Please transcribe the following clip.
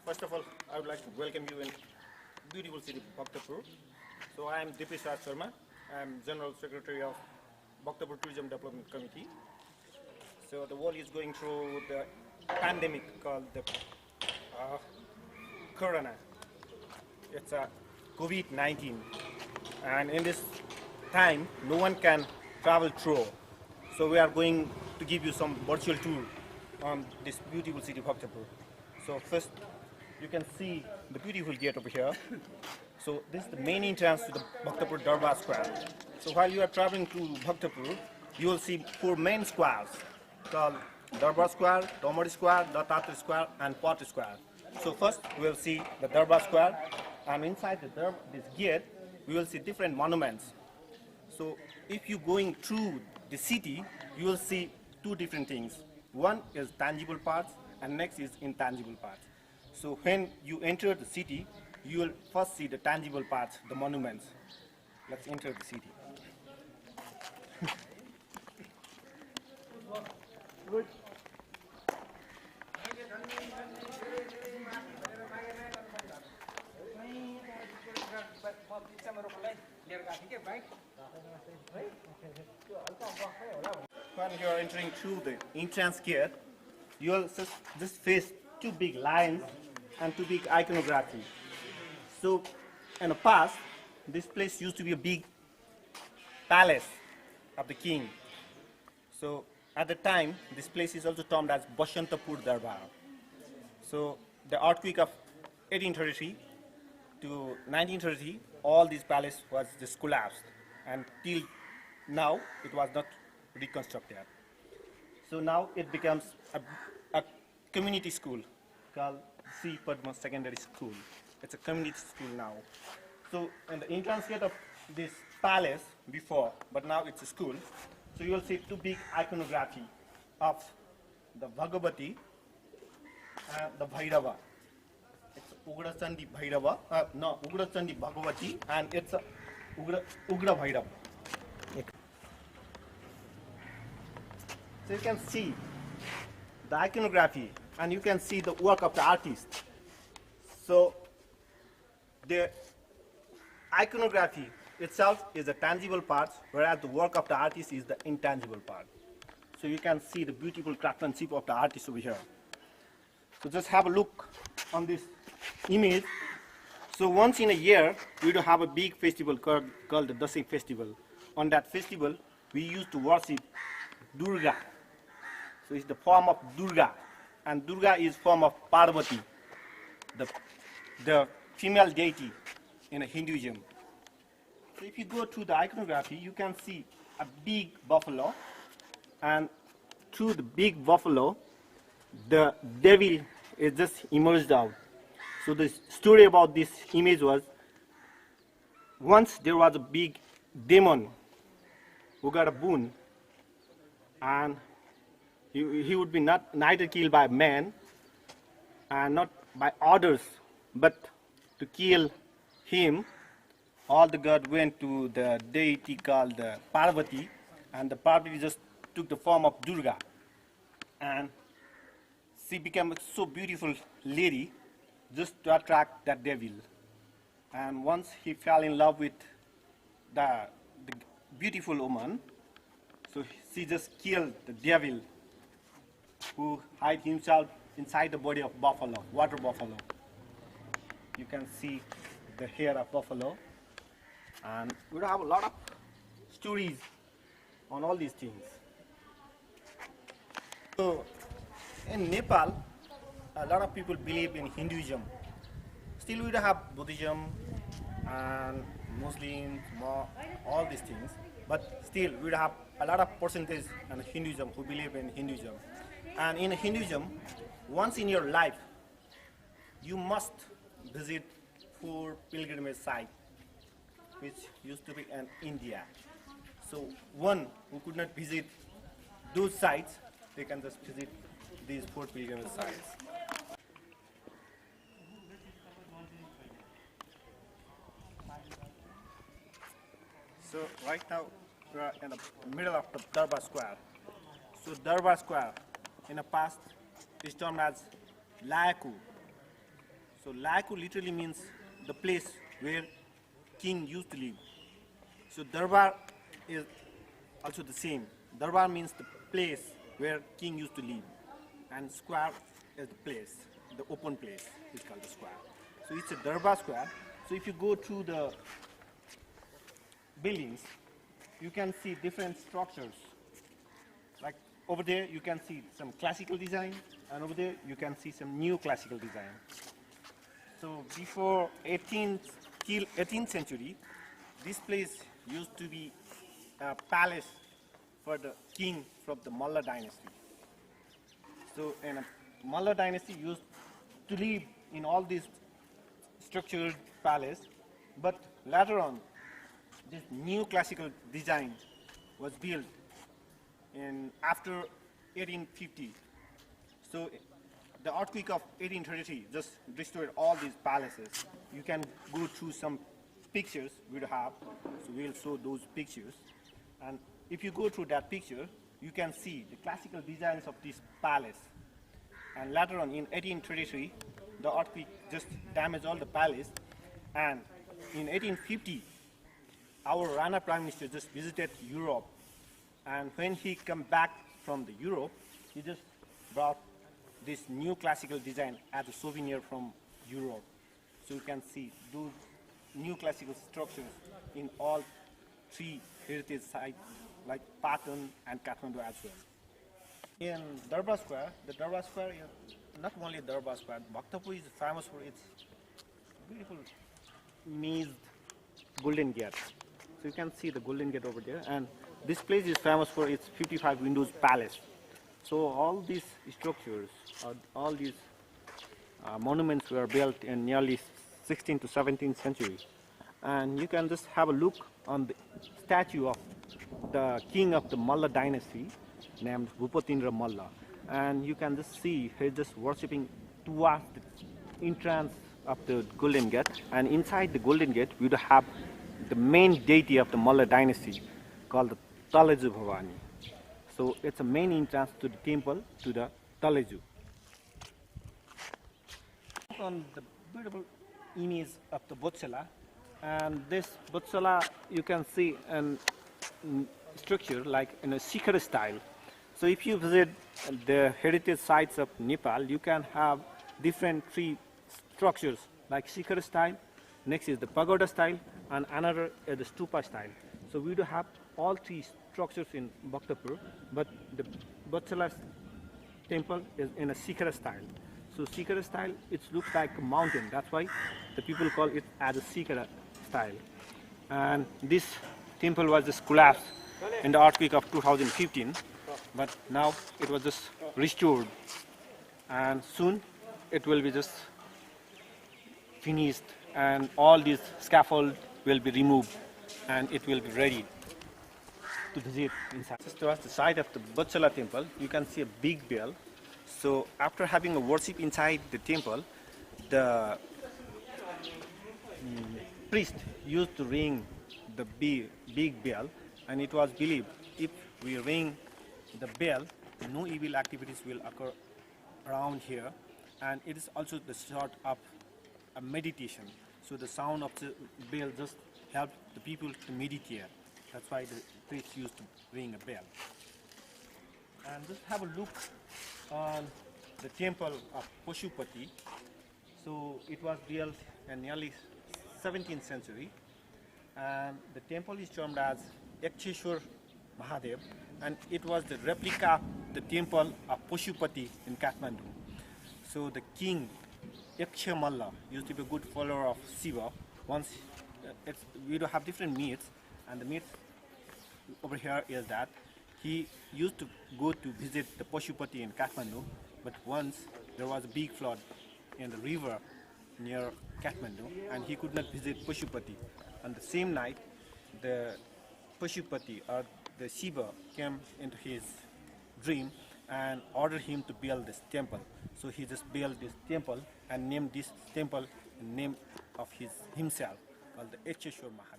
First of all, I would like to welcome you in beautiful city Bhaktapur. So I am dipeshraj Sharma. I am General Secretary of Bhaktapur Tourism Development Committee. So the world is going through the pandemic called the Corona. It's a COVID-19, and in this time, no one can travel through. So we are going to give you some virtual tour on this beautiful city of Bhaktapur. So first, you can see the beautiful gate over here. So this is the main entrance to the Bhaktapur Darbar Square. So while you are traveling to Bhaktapur, you will see four main squares called Darbar Square, Domari Square, Dattatri Square, and Pot Square. So first, we will see the Darbar Square, and inside this gate, we will see different monuments. So if you're going through the city, you will see two different things. One is tangible parts, and next is intangible parts. So when you enter the city, you will first see the tangible parts, the monuments. Let's enter the city. Good. When you are entering through the entrance gate, you will just face two big lions and two big iconography. So in the past, this place used to be a big palace of the king. So at the time, this place is also termed as Bhaktapur Darbar. So the earthquake of 1833 to 1930, all this palace was just collapsed, and till now it was not reconstructed. So now it becomes a community school called C. Padma Secondary School. It's a community school now. So in the entrance gate of this palace before, but now it's a school. So you will see two big iconography of the Bhagavati and the Bhairava. It's Ugra Chandi Bhairava, Ugra Chandi Bhagavati, and it's a Ugra Bhairava. So you can see the iconography, and you can see the work of the artist. So the iconography itself is the tangible part, whereas the work of the artist is the intangible part. So you can see the beautiful craftsmanship of the artist over here. So just have a look on this image. So once in a year, we do have a big festival called the Dasai festival. On that festival, we used to worship Durga. So it's the form of Durga, and Durga is form of Parvati, the female deity in Hinduism. So if you go through the iconography, you can see a big buffalo, and through the big buffalo, the devil is just emerged out. So the story about this image was, once there was a big demon who got a boon, and he would be neither killed by man and not by others, but to kill him, all the gods went to the deity called the Parvati, and the Parvati just took the form of Durga, and she became a so beautiful lady just to attract that devil. And once he fell in love with the beautiful woman, so she just killed the devil who hid himself inside the body of buffalo, water buffalo. You can see the hair of buffalo, and we have a lot of stories on all these things. So in Nepal, a lot of people believe in Hinduism. Still we have Buddhism and Muslims, all these things, but still we have a lot of percentage in Hinduism who believe in Hinduism. And in Hinduism, once in your life, you must visit 4 pilgrimage sites, which used to be in India. So one who could not visit those sites, they can just visit these 4 pilgrimage sites. So right now we are in the middle of the Darbar Square. So Darbar Square in the past is termed as Layaku. So Laiku literally means the place where king used to live. So Darbar is also the same. Darbar means the place where king used to live, and square is the place, the open place is called the square. So it's a Darbar square. So if you go through the buildings, you can see different structures. Like over there, you can see some classical design, and over there, you can see some new classical design. So before 18th century, this place used to be a palace for the king from the Malla dynasty. So in a Malla dynasty used to live in all these structured palace, but later on, this new classical design was built in after 1850. So the earthquake of 1833 just destroyed all these palaces. You can go through some pictures we have, so we'll show those pictures. And if you go through that picture, you can see the classical designs of this palace. And later on in 1833, the earthquake just damaged all the palace. And in 1850, our Rana Prime Minister just visited Europe. And when he come back from the Europe, he just brought this new classical design as a souvenir from Europe. So you can see those new classical structures in all three heritage sites like Patan and Kathmandu as well. In Darbar Square, the Darbar Square is not only Darbar Square, Bhaktapur is famous for its beautiful maize golden gate. So you can see the golden gate over there, and this place is famous for its 55 windows palace. So all these structures, all these monuments were built in nearly 16th to 17th century. And you can just have a look on the statue of the king of the Malla dynasty named Bhupatindra Malla. And you can just see he's just worshipping towards the entrance of the Golden Gate. And inside the Golden Gate, we would have the main deity of the Malla dynasty called the Taleju Bhavani. So it's a main entrance to the temple, to the Taleju. On the beautiful image of the Botsala, and this Botsala you can see an structure like in a Shikhar style. So if you visit the heritage sites of Nepal, you can have different three structures like Shikhar style, next is the pagoda style, and another is the stupa style. So we do have all three structures in Bhaktapur, but the Botsala temple is in a Shikhar style. So Shikhar style, it looks like a mountain. That's why the people call it as a Shikhar style. And this temple was just collapsed in the earthquake of 2015, but now it was just restored. And soon it will be just finished, and all these scaffold will be removed, and it will be ready to visit inside. Just towards the side of the Botsala temple, you can see a big bell. So after having a worship inside the temple, the priest used to ring the big bell, and it was believed if we ring the bell, no evil activities will occur around here. And it is also the sort of a meditation. So the sound of the bell just helped the people to meditate. That's why the priest used to ring a bell. And just have a look on the temple of Pashupati. So it was built in nearly 17th century, and the temple is termed as Yaksheshwar Mahadev, and it was the replica of the temple of Pashupati in Kathmandu. So the king Yaksha Malla used to be a good follower of Shiva. Once we do have different myths, and the myth over here is that he used to go to visit the Pashupati in Kathmandu, but once there was a big flood in the river near Kathmandu, and he could not visit Pashupati. On the same night, the Pashupati or the Shiva came into his dream and ordered him to build this temple. So he just built this temple and named this temple in name of himself, called the Yaksheshwar Mahadev.